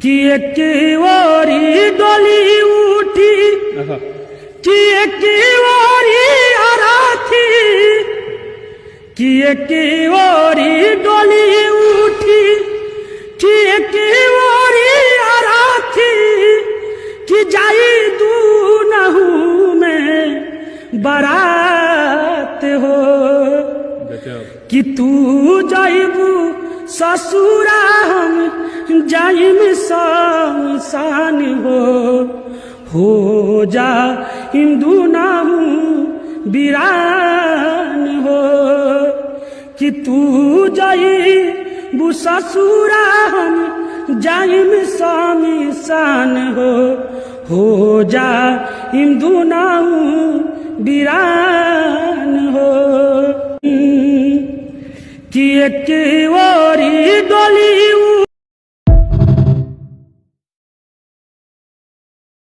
कि एक ओरी डोली उठी कि एक ओरी आराथी कि एक ओरी डोली उठी कि एक ओरी आराथी कि जाई दू नहू में बारात हो कि तू जाइबू ससुरा हम जाइम शमशान हो जा हिंदू नाहू वीरान हो कि तू जाइबू ससुरा हम जाइम शमशान हो जा हिंदू नाहू वीरान हो कि एक ओरी डोली